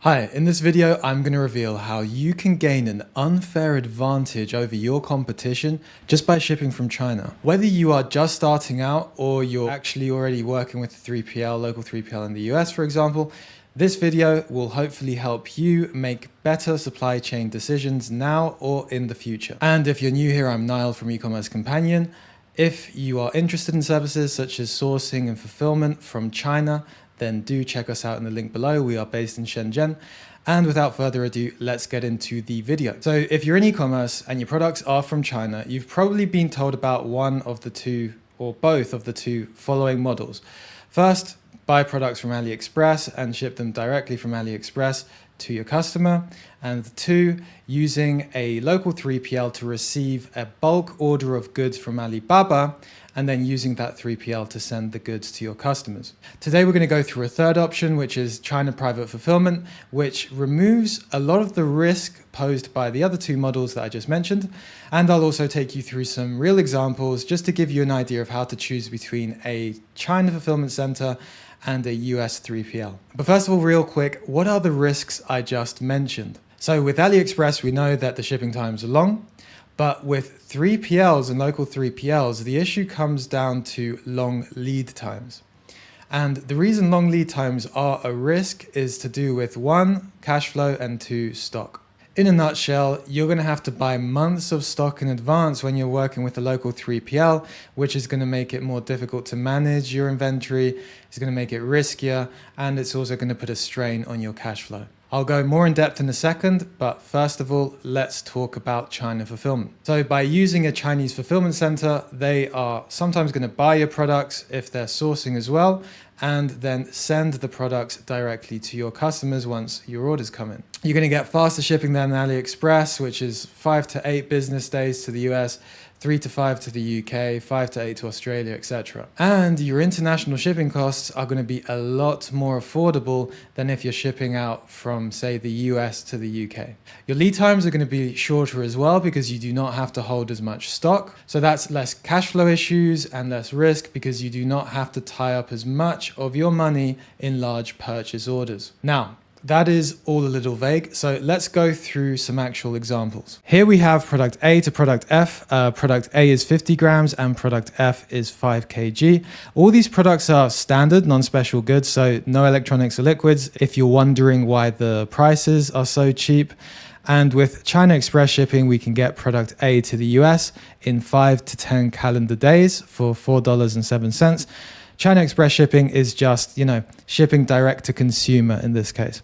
Hi, in this video, I'm going to reveal how you can gain an unfair advantage over your competition just by shipping from China. Whether you are just starting out or you're actually already working with a 3PL, local 3PL in the US, for example, this video will hopefully help you make better supply chain decisions now or in the future. And if you're new here, I'm Niall from E-commerce Companion. If you are interested in services such as sourcing and fulfillment from China, then do check us out in the link below. We are based in Shenzhen. And without further ado, let's get into the video. So if you're in e-commerce and your products are from China, you've probably been told about one of the two or both of the two following models. First, buy products from AliExpress and ship them directly from AliExpress to your customer. And two, using a local 3PL to receive a bulk order of goods from Alibaba and then using that 3PL to send the goods to your customers. Today, we're going to go through a third option, which is China private fulfillment, which removes a lot of the risk posed by the other two models that I just mentioned. And I'll also take you through some real examples just to give you an idea of how to choose between a China fulfillment center and a US 3PL. But first of all, real quick, what are the risks I just mentioned? So with AliExpress, we know that the shipping times are long. But with 3PLs and local 3PLs, the issue comes down to long lead times. And the reason long lead times are a risk is to do with one, cash flow, and two, stock. In a nutshell, you're going to have to buy months of stock in advance when you're working with a local 3PL, which is going to make it more difficult to manage your inventory. It's going to make it riskier, and it's also going to put a strain on your cash flow. I'll go more in depth in a second, but first of all, let's talk about China fulfillment. So by using a Chinese fulfillment center, they are sometimes going to buy your products if they're sourcing as well, and then send the products directly to your customers once your orders come in. You're going to get faster shipping than AliExpress, which is 5 to 8 business days to the US, 3 to 5 to the UK, 5 to 8 to Australia, etc. And your international shipping costs are going to be a lot more affordable than if you're shipping out from, say, the US to the UK. Your lead times are going to be shorter as well because you do not have to hold as much stock. So that's less cash flow issues and less risk because you do not have to tie up as much of your money in large purchase orders. Now, that is all a little vague, so let's go through some actual examples. Here we have product A to product F. Product A is 50 grams and product F is 5 kg. All these products are standard, non-special goods, so no electronics or liquids, if you're wondering why the prices are so cheap. And with China Express shipping, we can get product A to the US in 5 to 10 calendar days for $4.07. China Express shipping is just, shipping direct to consumer in this case.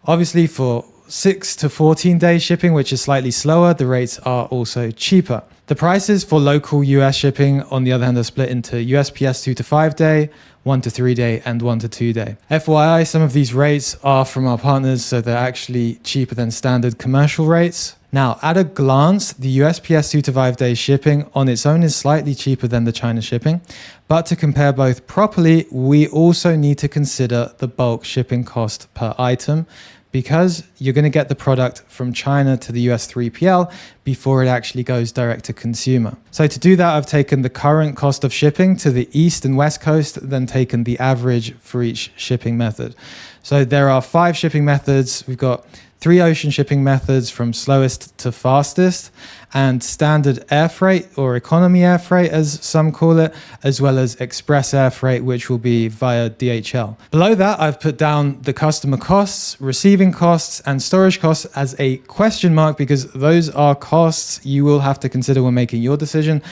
Obviously for 6 to 14 day shipping, which is slightly slower, the rates are also cheaper. The prices for local US shipping, on the other hand, are split into USPS 2 to 5 day, 1 to 3 day, and 1 to 2 day. FYI, some of these rates are from our partners, so they're actually cheaper than standard commercial rates. Now, at a glance, the USPS 2 to 5 day shipping on its own is slightly cheaper than the China shipping. But to compare both properly, we also need to consider the bulk shipping cost per item because you're going to get the product from China to the US 3PL before it actually goes direct to consumer. So to do that, I've taken the current cost of shipping to the East and West Coast, then taken the average for each shipping method. So there are 5 shipping methods. We've got 3 ocean shipping methods from slowest to fastest, and standard air freight or economy air freight as some call it, as well as express air freight, which will be via DHL. Below that, I've put down the customer costs, receiving costs, and storage costs as a question mark because those are costs you will have to consider when making your decision.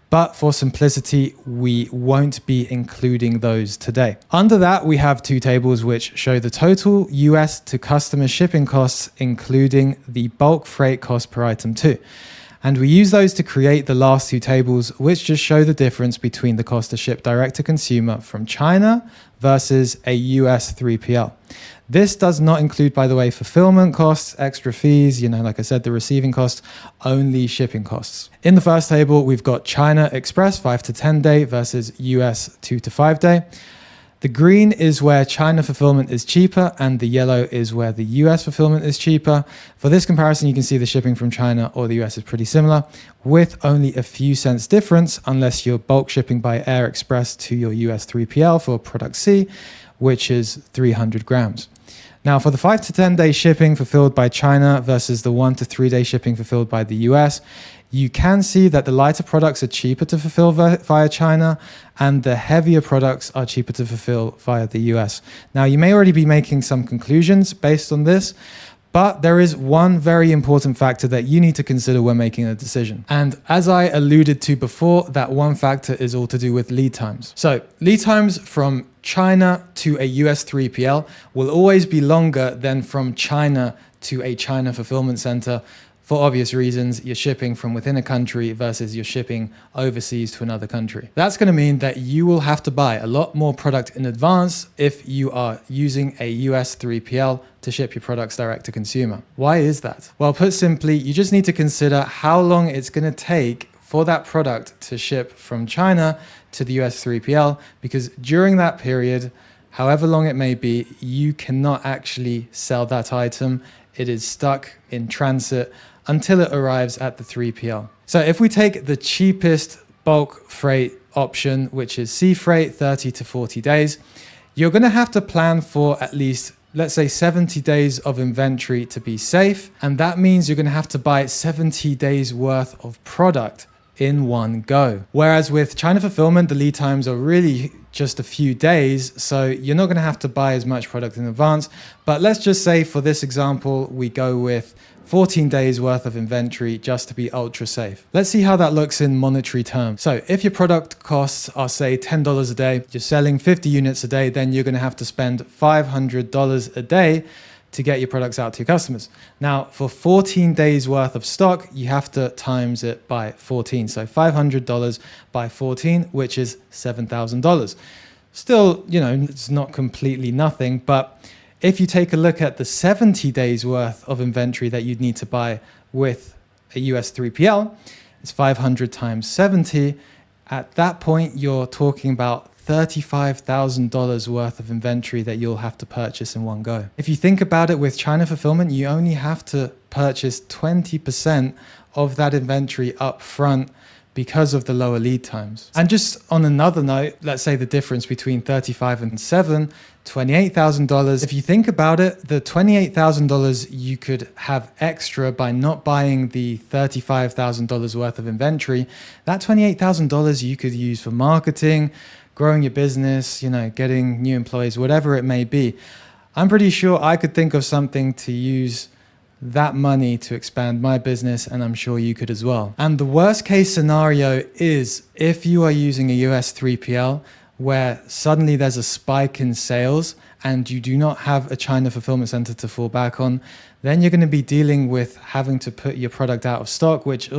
But for simplicity, we won't be including those today. Under that, we have 2 tables which show the total US to customer shipping costs, including the bulk freight cost per item too. And we use those to create the last 2 tables, which just show the difference between the cost to ship direct to consumer from China versus a US 3PL. This does not include, by the way, fulfillment costs, extra fees, like I said, the receiving costs, only shipping costs. In the first table, we've got China Express 5 to 10 day versus US 2 to 5 day. The green is where China fulfillment is cheaper and the yellow is where the US fulfillment is cheaper. For this comparison, you can see the shipping from China or the US is pretty similar with only a few cents difference unless you're bulk shipping by Air Express to your US 3PL for product C, which is 300 grams. Now, for the 5 to 10 day shipping fulfilled by China versus the 1 to 3 day shipping fulfilled by the US, you can see that the lighter products are cheaper to fulfill via China and the heavier products are cheaper to fulfill via the US. Now, you may already be making some conclusions based on this, but there is one very important factor that you need to consider when making a decision. And as I alluded to before, that one factor is all to do with lead times. So lead times from China to a US 3PL will always be longer than from China to a China fulfillment center. For obvious reasons, you're shipping from within a country versus you're shipping overseas to another country. That's going to mean that you will have to buy a lot more product in advance if you are using a US 3PL to ship your products direct to consumer. Why is that? Well, put simply, you just need to consider how long it's going to take for that product to ship from China to the US 3PL, because during that period, however long it may be, you cannot actually sell that item. It is stuck in transit until it arrives at the 3PL. So if we take the cheapest bulk freight option, which is sea freight, 30 to 40 days, you're going to have to plan for at least, let's say, 70 days of inventory to be safe. And that means you're going to have to buy 70 days worth of product in one go. Whereas with China fulfillment, the lead times are really just a few days, so you're not going to have to buy as much product in advance. But let's just say for this example, we go with 14 days worth of inventory just to be ultra safe. Let's see how that looks in monetary terms. So if your product costs are, say, $10 a day, you're selling 50 units a day, then you're going to have to spend $500 a day to get your products out to your customers. Now, for 14 days worth of stock, you have to times it by 14. So $500 by 14, which is $7,000. Still, it's not completely nothing, but if you take a look at the 70 days worth of inventory that you'd need to buy with a US 3PL, it's 500 times 70. At that point, you're talking about $35,000 worth of inventory that you'll have to purchase in one go. If you think about it, with China fulfillment, you only have to purchase 20% of that inventory up front because of the lower lead times. And just on another note, let's say the difference between 35 and 7, $28,000. If you think about it, the $28,000 you could have extra by not buying the $35,000 worth of inventory. That $28,000 you could use for marketing, growing your business, getting new employees, whatever it may be. I'm pretty sure I could think of something to use that money to expand my business, and I'm sure you could as well. And the worst case scenario is if you are using a US 3PL where suddenly there's a spike in sales and you do not have a China fulfillment center to fall back on, then you're going to be dealing with having to put your product out of stock, which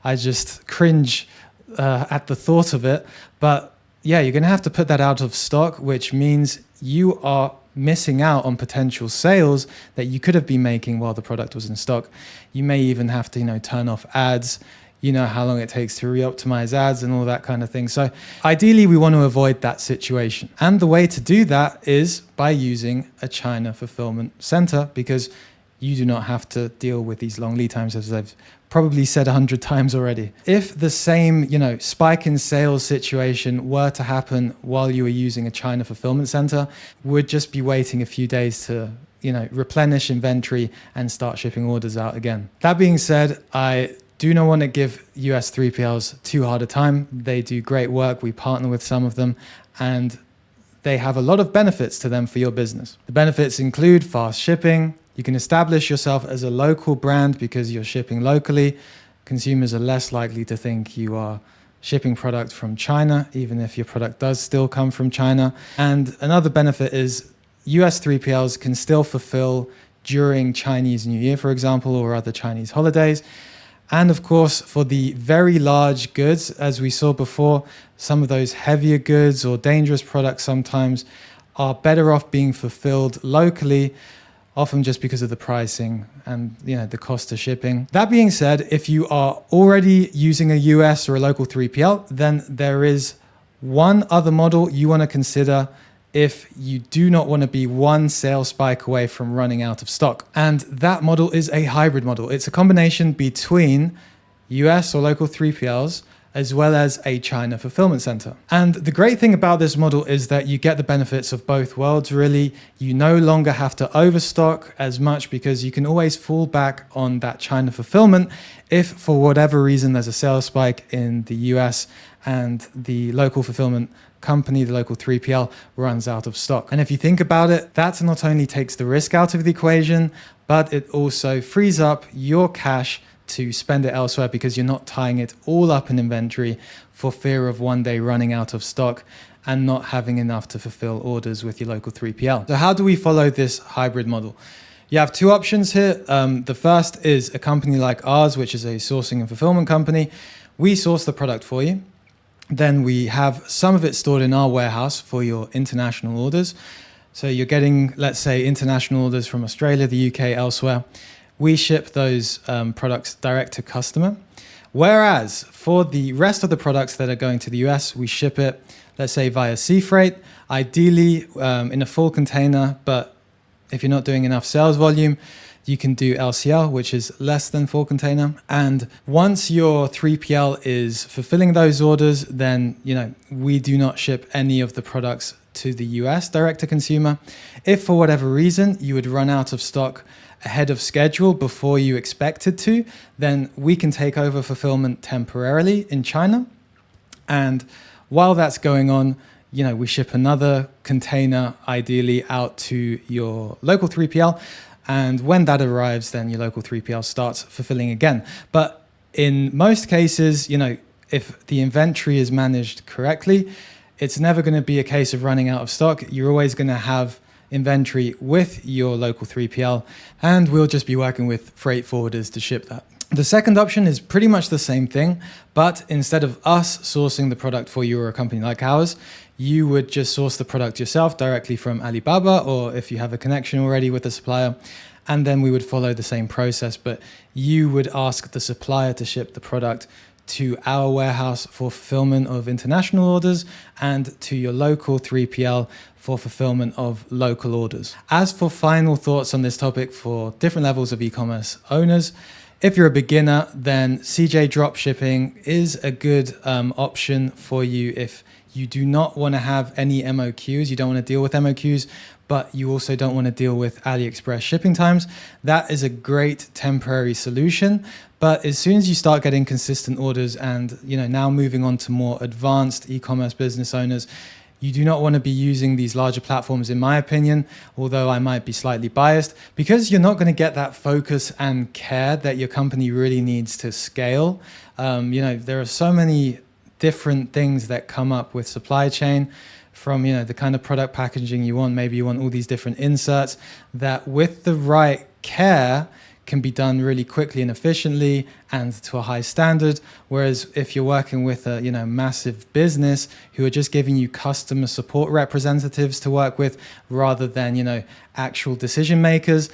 I just cringe at the thought of it. But yeah, you're going to have to put that out of stock, which means you are missing out on potential sales that you could have been making while the product was in stock. You may even have to, turn off ads. You know how long it takes to re-optimize ads and all that kind of thing. So ideally, we want to avoid that situation. And the way to do that is by using a China fulfillment center, because you do not have to deal with these long lead times, as I've probably said 100 times already. If the same, spike in sales situation were to happen while you were using a China fulfillment center, we'd just be waiting a few days to, replenish inventory and start shipping orders out again. That being said, I do not want to give US 3PLs too hard a time. They do great work. We partner with some of them, and they have a lot of benefits to them for your business. The benefits include fast shipping. You can establish yourself as a local brand because you're shipping locally. Consumers are less likely to think you are shipping product from China, even if your product does still come from China. And another benefit is US 3PLs can still fulfill during Chinese New Year, for example, or other Chinese holidays. And of course, for the very large goods, as we saw before, some of those heavier goods or dangerous products sometimes are better off being fulfilled locally, often just because of the pricing and the cost of shipping. That being said, if you are already using a US or a local 3PL, then there is one other model you want to consider if you do not want to be one sales spike away from running out of stock. And that model is a hybrid model. It's a combination between US or local 3PLs as well as a China fulfillment center. And the great thing about this model is that you get the benefits of both worlds, really. You no longer have to overstock as much because you can always fall back on that China fulfillment if for whatever reason there's a sales spike in the US and the local fulfillment company, the local 3PL, runs out of stock. And if you think about it, that not only takes the risk out of the equation, but it also frees up your cash to spend it elsewhere because you're not tying it all up in inventory for fear of one day running out of stock and not having enough to fulfill orders with your local 3PL. So how do we follow this hybrid model? You have two options here. The first is a company like ours, which is a sourcing and fulfillment company. We source the product for you. Then we have some of it stored in our warehouse for your international orders. So you're getting, let's say, international orders from Australia, the UK, elsewhere. We ship those products direct to customer. Whereas for the rest of the products that are going to the US, we ship it, let's say, via sea freight, ideally in a full container. But if you're not doing enough sales volume, you can do LCL, which is less than full container. And once your 3PL is fulfilling those orders, then we do not ship any of the products to the US direct to consumer. If for whatever reason you would run out of stock ahead of schedule before you expected to, then we can take over fulfillment temporarily in China. And while that's going on, we ship another container ideally out to your local 3PL. And when that arrives, then your local 3PL starts fulfilling again. But in most cases, if the inventory is managed correctly, it's never going to be a case of running out of stock. You're always going to have inventory with your local 3PL, and we'll just be working with freight forwarders to ship that. The second option is pretty much the same thing, but instead of us sourcing the product for you or a company like ours, you would just source the product yourself directly from Alibaba, or if you have a connection already with the supplier, and then we would follow the same process, but you would ask the supplier to ship the product to our warehouse for fulfillment of international orders and to your local 3PL for fulfillment of local orders. As for final thoughts on this topic for different levels of e-commerce owners, if you're a beginner, then CJ Dropshipping is a good option for you if you do not want to have any MOQs, you don't want to deal with MOQs, but you also don't want to deal with AliExpress shipping times. That is a great temporary solution. But as soon as you start getting consistent orders and now moving on to more advanced e-commerce business owners, you do not want to be using these larger platforms, in my opinion, although I might be slightly biased, because you're not going to get that focus and care that your company really needs to scale. There are so many different things that come up with supply chain, from the kind of product packaging you want. Maybe you want all these different inserts that with the right care can be done really quickly and efficiently and to a high standard. Whereas if you're working with a massive business who are just giving you customer support representatives to work with rather than actual decision makers,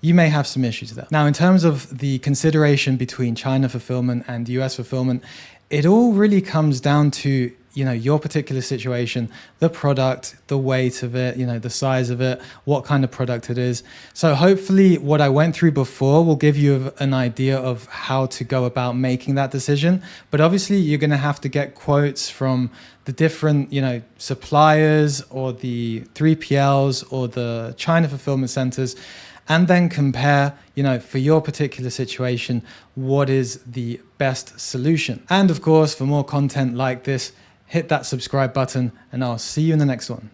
you may have some issues there. Now, in terms of the consideration between China fulfillment and US fulfillment, it all really comes down to your particular situation, the product, the weight of it, the size of it, what kind of product it is. So hopefully what I went through before will give you an idea of how to go about making that decision. But obviously you're going to have to get quotes from the different, suppliers or the 3PLs or the China fulfillment centers, and then compare, for your particular situation, what is the best solution. And of course, for more content like this, hit that subscribe button and I'll see you in the next one.